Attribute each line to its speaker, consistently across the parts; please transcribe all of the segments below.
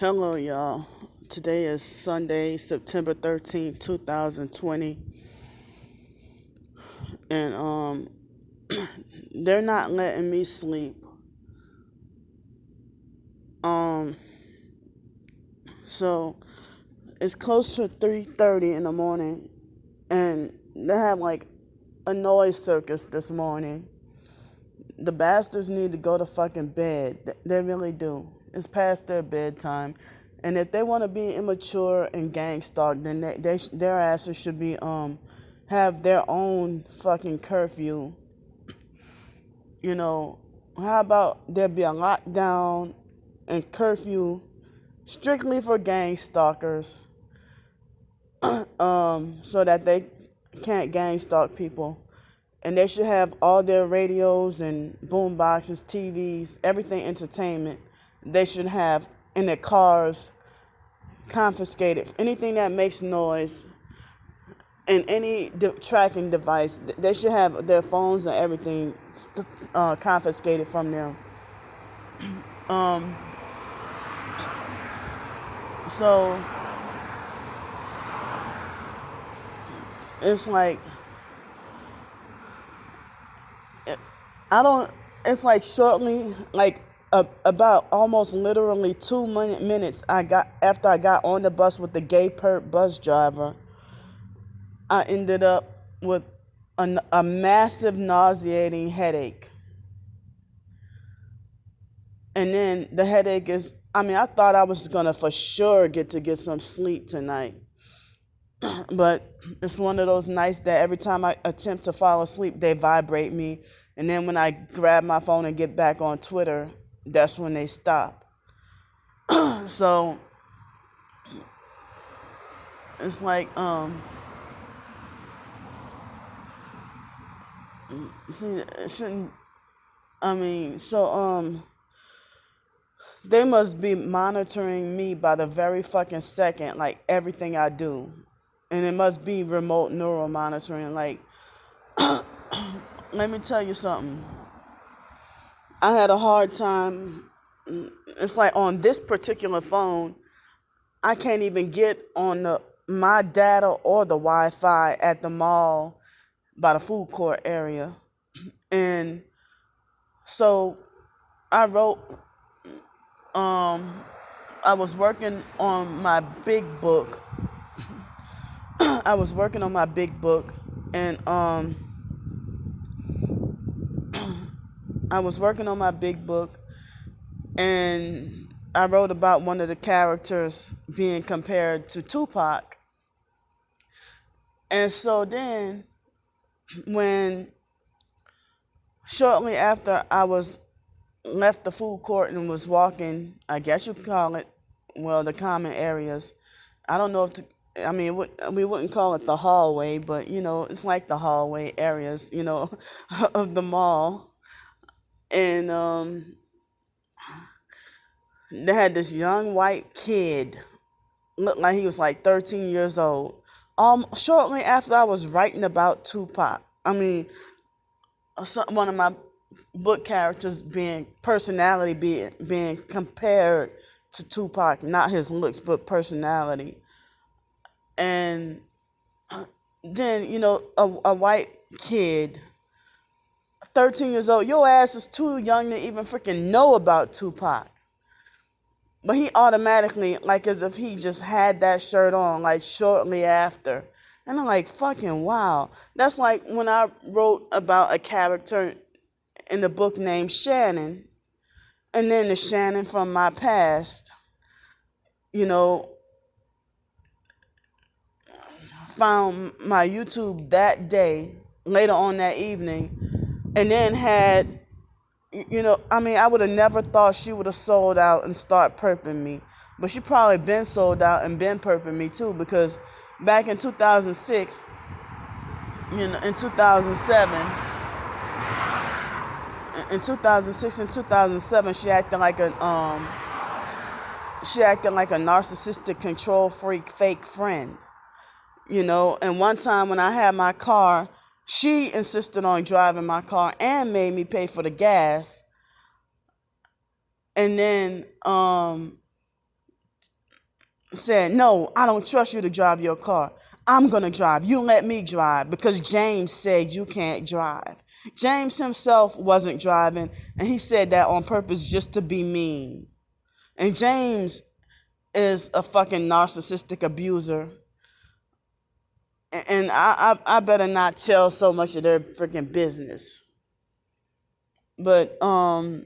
Speaker 1: Hello, y'all. Today is Sunday, September 13th, 2020. And they're not letting me sleep. Um so it's close to 3:30 in the morning, and they have like a noise circus this morning. The bastards need to go to fucking bed. They really do. It's past their bedtime. And if they want to be immature and gang stalk, then their asses should be have their own fucking curfew. You know, how about there be a lockdown and curfew strictly for gang stalkers, so that they can't gang stalk people. And they should have all their radios and boom boxes, TVs, everything entertainment. They should have in their cars confiscated. Anything that makes noise and any tracking device, they should have their phones and everything confiscated from them. Um, so it's like I don't. It's like shortly, like about almost literally 2 minutes. I got after I got on the bus with the gay perp bus driver. I ended up with a massive nauseating headache, and then the headache is. I mean, I thought I was gonna for sure get some sleep tonight, but it's one of those nights that every time I attempt to fall asleep, they vibrate me, and then when I grab my phone and get back on Twitter, that's when they stop. So it's like see, it shouldn't. I mean, they must be monitoring me by the very fucking second, like everything I do, and it must be remote neural monitoring. Like, let me tell you something. I had a hard time. It's like on this particular phone, I can't even get on my data or the Wi-Fi at the mall by the food court area. And so I wrote, I was working on my big book. I was working on my big book, and I was working on my big book, and I wrote about one of the characters being compared to Tupac. And so then, when shortly after I was left the food court and was walking, I guess you could call it, well, the common areas. I don't know if I mean, we wouldn't call it the hallway, but it's like the hallway areas, of the mall. And they had this young white kid, looked like he was like 13 years old. Shortly after I was writing about Tupac, I mean, one of my book characters being compared to Tupac, not his looks but personality. And then a white kid, 13 years old, your ass is too young to even freaking know about Tupac. But he automatically, like as if he just had that shirt on, like shortly after. And I'm like, fucking wow. That's like when I wrote about a character in the book named Shannon, and then the Shannon from my past, you know, found my YouTube that day, later on that evening, and then had, I mean, I would have never thought she would have sold out and start perping me. But she probably been sold out and been perping me too, because back in 2006, in 2007, in 2006 and 2007, she acted like a narcissistic control freak fake friend. And one time when I had my car, she insisted on driving my car and made me pay for the gas. And then said, no, I don't trust you to drive your car. I'm going to drive. You let me drive because James said you can't drive. James himself wasn't driving, and he said that on purpose just to be mean. And James is a fucking narcissistic abuser. And I better not tell so much of their freaking business. But I'm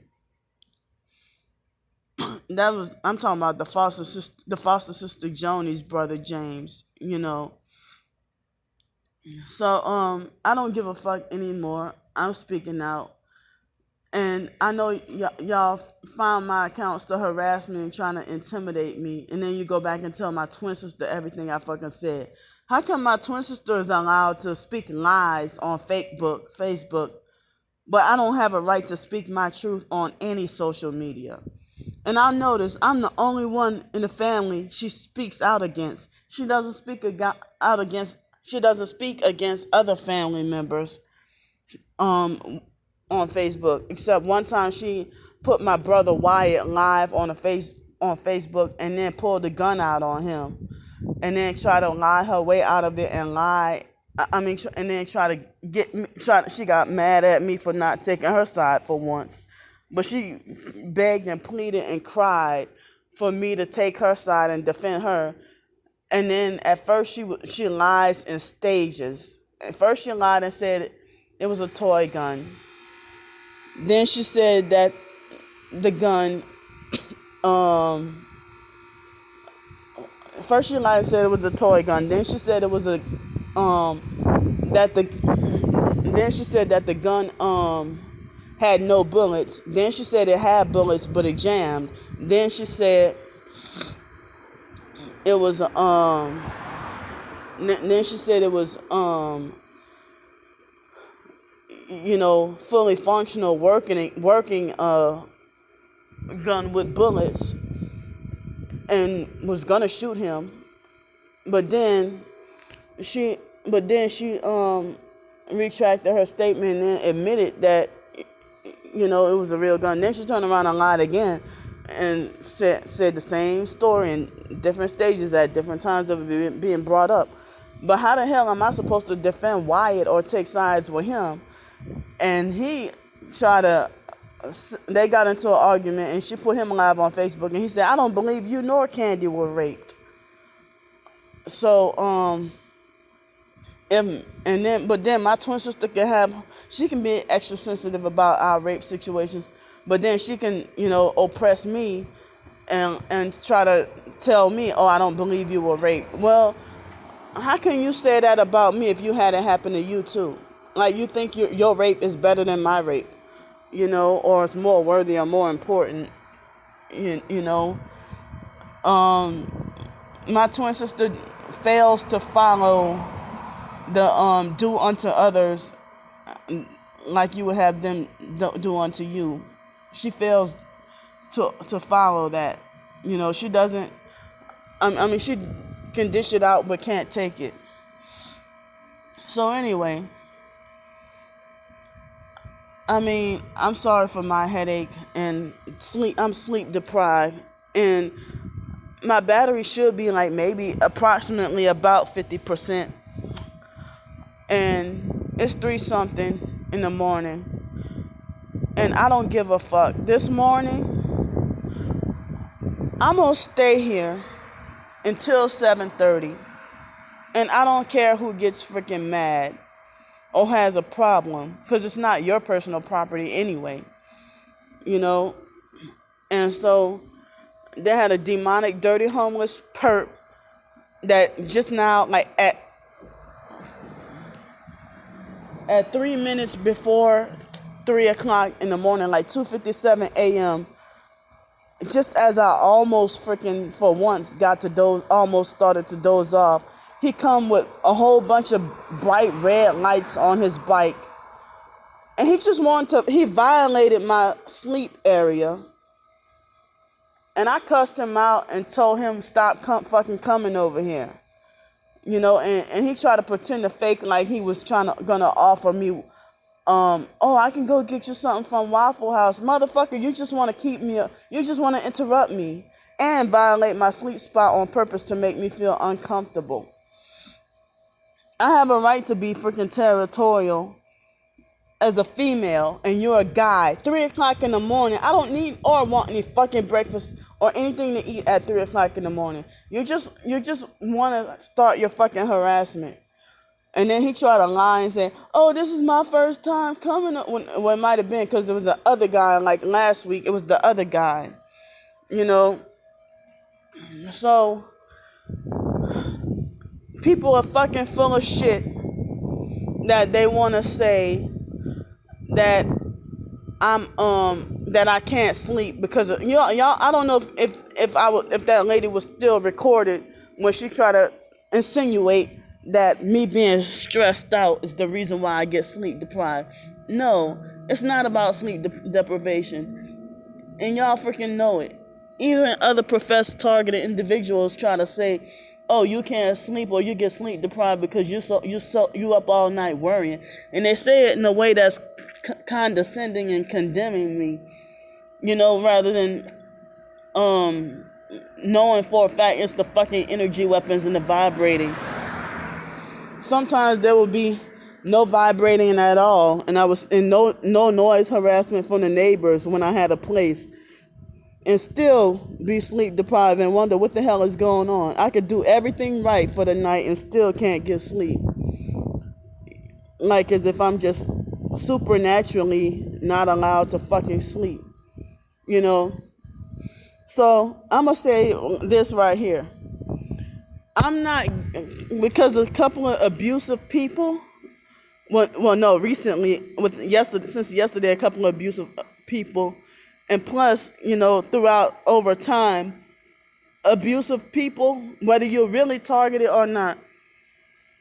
Speaker 1: talking about the foster sister Joni's brother James, you know. So I don't give a fuck anymore. I'm speaking out. And I know y'all found my accounts to harass me and trying to intimidate me. And then you go back and tell my twin sister everything I fucking said. How come my twin sister is allowed to speak lies on Facebook, but I don't have a right to speak my truth on any social media? And I notice I'm the only one in the family she speaks out against. She doesn't speak against other family members on Facebook, except one time she put my brother Wyatt live on Facebook and then pulled the gun out on him and then try to lie her way out of it and and then she got mad at me for not taking her side for once. But she begged and pleaded and cried for me to take her side and defend her. And then at first she lies in stages. At first she lied and said it was a toy gun. Then she said that the gun, first she lied and said it was a toy gun. Then she said it was then she said that the gun, had no bullets. Then she said it had bullets, but it jammed. Then she said it was, then she said it was, fully functional working gun with bullets and was gonna shoot him, but then she retracted her statement and admitted that it was a real gun. Then she turned around and lied again and said the same story in different stages at different times of it being brought up. But how the hell am I supposed to defend Wyatt or take sides with him? And they got into an argument and she put him live on Facebook and he said, I don't believe you nor Candy were raped. So, but then my twin sister she can be extra sensitive about our rape situations, but then she can, oppress me and try to tell me, oh, I don't believe you were raped. Well, how can you say that about me if you had it happen to you too? Like, you think your rape is better than my rape, or it's more worthy or more important, My twin sister fails to follow the do unto others like you would have them do unto you. She fails to follow that. She doesn't. She can dish it out but can't take it. So anyway, I'm sorry for my headache and sleep. I'm sleep deprived, and my battery should be like maybe approximately about 50%. And it's 3-something in the morning, and I don't give a fuck. This morning, I'm gonna stay here until 7:30, and I don't care who gets freaking mad or has a problem, because it's not your personal property anyway, And so they had a demonic, dirty, homeless perp that just now, like at 3 minutes before 3 o'clock in the morning, like 2:57 a.m., just as I almost freaking, for once, almost started to doze off, he come with a whole bunch of bright red lights on his bike. And he violated my sleep area. And I cussed him out and told him stop fucking coming over here. And he tried to pretend to fake like he was gonna offer me Oh, I can go get you something from Waffle House. Motherfucker, you just want to keep me up. You just want to interrupt me and violate my sleep spot on purpose to make me feel uncomfortable. I have a right to be freaking territorial as a female and you're a guy. 3 o'clock in the morning. I don't need or want any fucking breakfast or anything to eat at 3 o'clock in the morning. You just want to start your fucking harassment. And then he tried to lie and say, oh, this is my first time coming up. Well, it might have been because it was the other guy. Like last week, it was the other guy. You know? So, people are fucking full of shit that they want to say that that I can't sleep because of, y'all. I don't know if that lady was still recorded when she tried to insinuate that me being stressed out is the reason why I get sleep deprived. No, it's not about sleep deprivation, and y'all freaking know it. Even other professed targeted individuals try to say, "Oh, you can't sleep or you get sleep deprived because you up all night worrying," and they say it in a way that's condescending and condemning me, rather than knowing for a fact it's the fucking energy weapons and the vibrating. Sometimes there will be no vibrating at all, and I was in no noise harassment from the neighbors when I had a place, and still be sleep deprived and wonder what the hell is going on. I could do everything right for the night and still can't get sleep. Like as if I'm just supernaturally not allowed to fucking sleep, So I'm gonna say this right here. I'm not, because a couple of abusive people. Well, no, recently since yesterday, a couple of abusive people, and plus, throughout over time, abusive people, whether you're really targeted or not.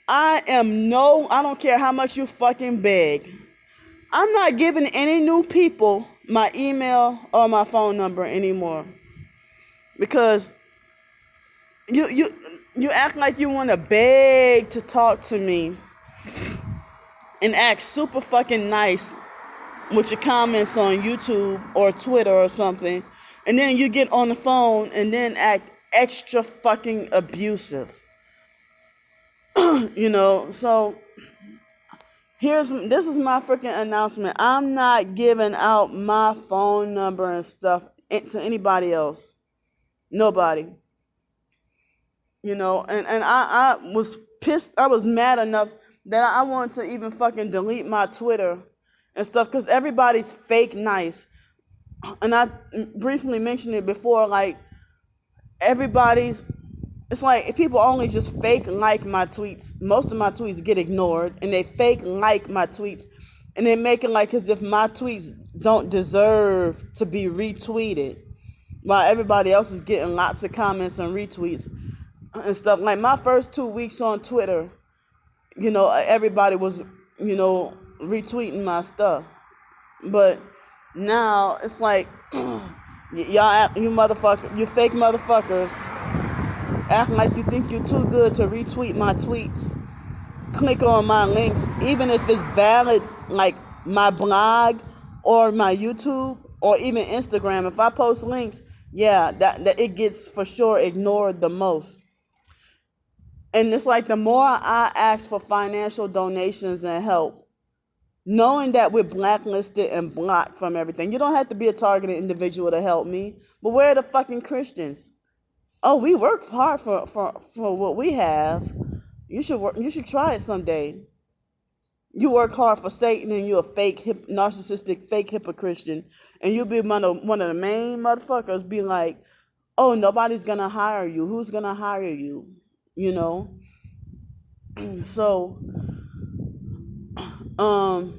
Speaker 1: I don't care how much you fucking beg. I'm not giving any new people my email or my phone number anymore. Because you act like you want to beg to talk to me and act super fucking nice with your comments on YouTube or Twitter or something, and then you get on the phone and then act extra fucking abusive. So this is my freaking announcement. I'm not giving out my phone number and stuff to anybody else. Nobody. And I was pissed. I was mad enough that I wanted to even fucking delete my Twitter and stuff because everybody's fake nice. And I briefly mentioned it before, like it's like people only just fake like my tweets. Most of my tweets get ignored and they fake like my tweets and they make it like as if my tweets don't deserve to be retweeted while everybody else is getting lots of comments and retweets and stuff. Like my first 2 weeks on Twitter, everybody was, retweeting my stuff. But now it's like, you fake motherfuckers, acting like you think you're too good to retweet my tweets. Click on my links, even if it's valid, like my blog or my YouTube or even Instagram. If I post links, that it gets for sure ignored the most. And it's like the more I ask for financial donations and help, knowing that we're blacklisted and blocked from everything. You don't have to be a targeted individual to help me. But where are the fucking Christians? Oh, we work hard for what we have. You should try it someday. You work hard for Satan and you're a fake, narcissistic, fake hypocrite. And you'll be one of the main motherfuckers be like, oh, nobody's going to hire you. Who's going to hire you? So, I'm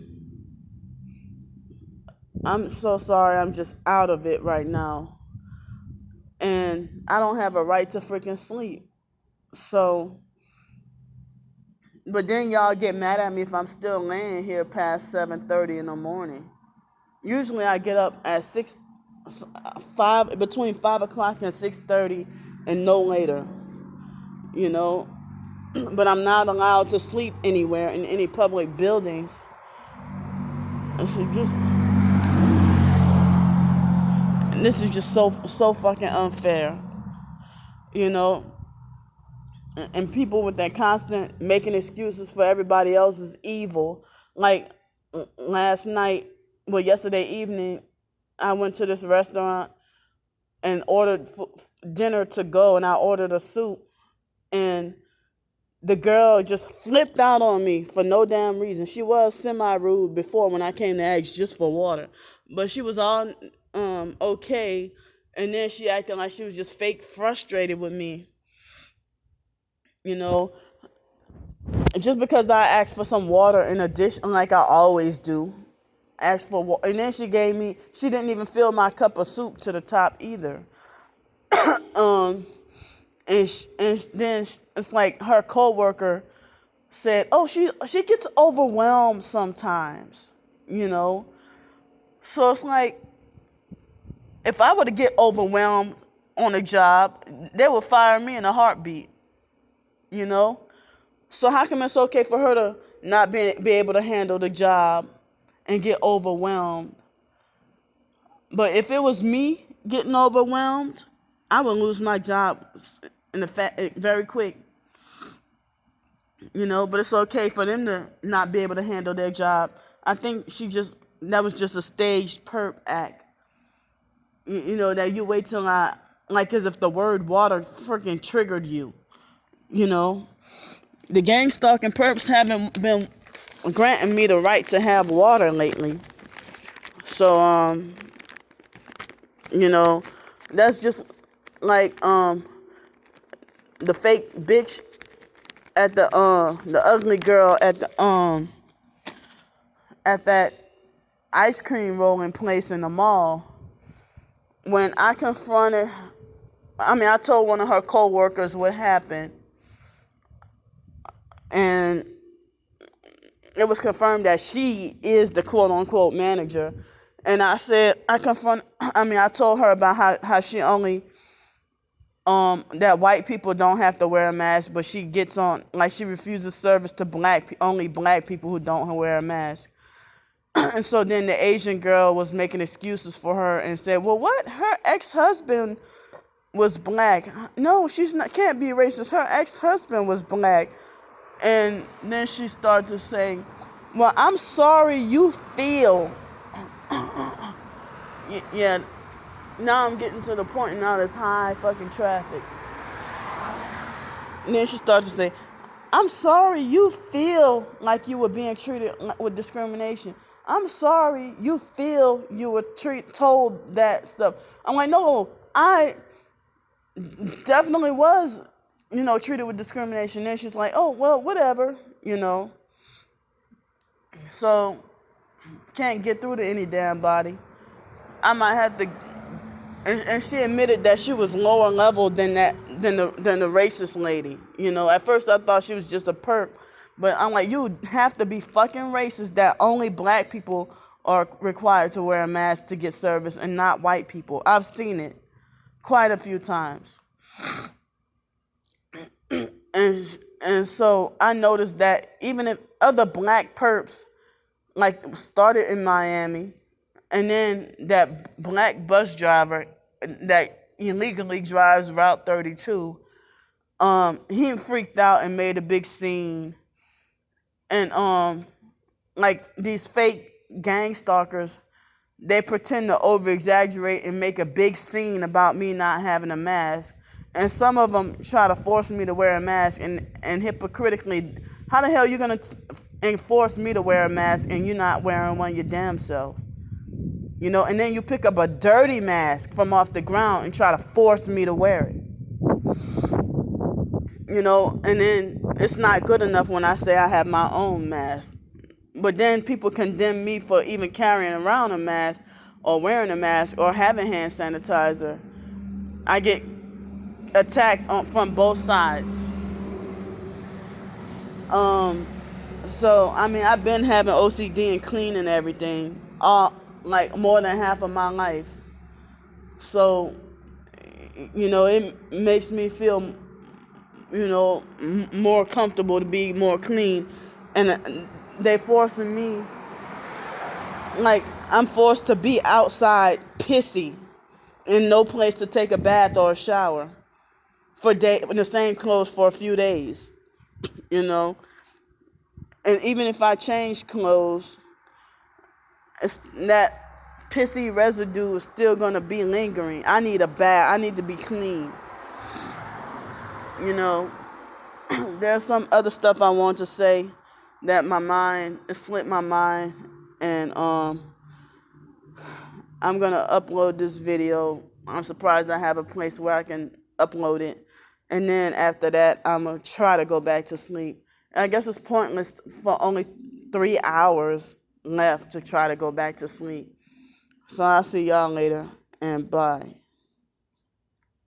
Speaker 1: so sorry. I'm just out of it right now. And I don't have a right to freaking sleep. So, but then y'all get mad at me if I'm still laying here past 7:30 in the morning. Usually I get up at between 5 o'clock and 6:30 and no later. But I'm not allowed to sleep anywhere in any public buildings This is just so fucking unfair, you know. And people with that constant making excuses for everybody else's evil. Like last night, well, yesterday evening, I went to this restaurant and ordered dinner to go, and I ordered a soup, and the girl just flipped out on me for no damn reason. She was semi-rude before when I came to ask just for water, but she was all okay, and then she acted like she was just fake frustrated with me, you know. Just because I asked for some water in addition, like I always do, asked for water, and then she didn't even fill my cup of soup to the top either. um, and then it's like her coworker said, "Oh, she gets overwhelmed sometimes, you know." So it's like, if I were to get overwhelmed on a job, they would fire me in a heartbeat, you know. So how come it's okay for her to not be able to handle the job and get overwhelmed? But if it was me getting overwhelmed, I would lose my job very quick, you know. But it's okay for them to not be able to handle their job. I think that was just a staged perp act, you know, that you wait till like as if the word water freaking triggered you, you know. The gang stalking perps haven't been granting me the right to have water lately. So, you know, that's just like the fake bitch at the ugly girl at that ice cream rolling place in the mall. When I confronted, I told one of her coworkers what happened, and it was confirmed that she is the quote unquote manager. And I told her about how she only, that white people don't have to wear a mask, but she gets on, like she refuses service to only black people who don't wear a mask. And so then the Asian girl was making excuses for her and said, well, what? Her ex-husband was black. No, can't be racist. Her ex-husband was black. And then she started to say, well, I'm sorry you feel. Yeah, now I'm getting to the point now there's high fucking traffic. And then she started to say, I'm sorry you feel like you were being treated with discrimination. I'm sorry you feel you were told that stuff. I'm like, no, I definitely was, treated with discrimination. And she's like, oh, well, whatever, So, can't get through to any damn body. I might have to. And she admitted that she was lower level than the racist lady. At first I thought she was just a perp, but I'm like, you have to be fucking racist that only black people are required to wear a mask to get service and not white people. I've seen it quite a few times. And so I noticed that even if other black perps like started in Miami, and then that black bus driver that illegally drives Route 32, he freaked out and made a big scene. And like these fake gang stalkers, they pretend to over exaggerate and make a big scene about me not having a mask. And some of them try to force me to wear a mask, and hypocritically, how the hell are you gonna enforce me to wear a mask and you're not wearing one your damn self? And then you pick up a dirty mask from off the ground and try to force me to wear it. And then it's not good enough when I say I have my own mask. But then people condemn me for even carrying around a mask or wearing a mask or having hand sanitizer. I get attacked from both sides. So, I've been having OCD and cleaning everything, like more than half of my life. So, it makes me feel, more comfortable to be more clean. And they forcing me Like, I'm forced to be outside pissy and no place to take a bath or a shower for in the same clothes for a few days, you know. And even if I change clothes, it's that pissy residue is still gonna be lingering. I need a bath. I need to be clean. You know, there's some other stuff I want to say that it slipped my mind, and I'm gonna upload this video. I'm surprised I have a place where I can upload it, and then after that, I'm gonna try to go back to sleep. And I guess it's pointless for only 3 hours left to try to go back to sleep. So I'll see y'all later, and bye.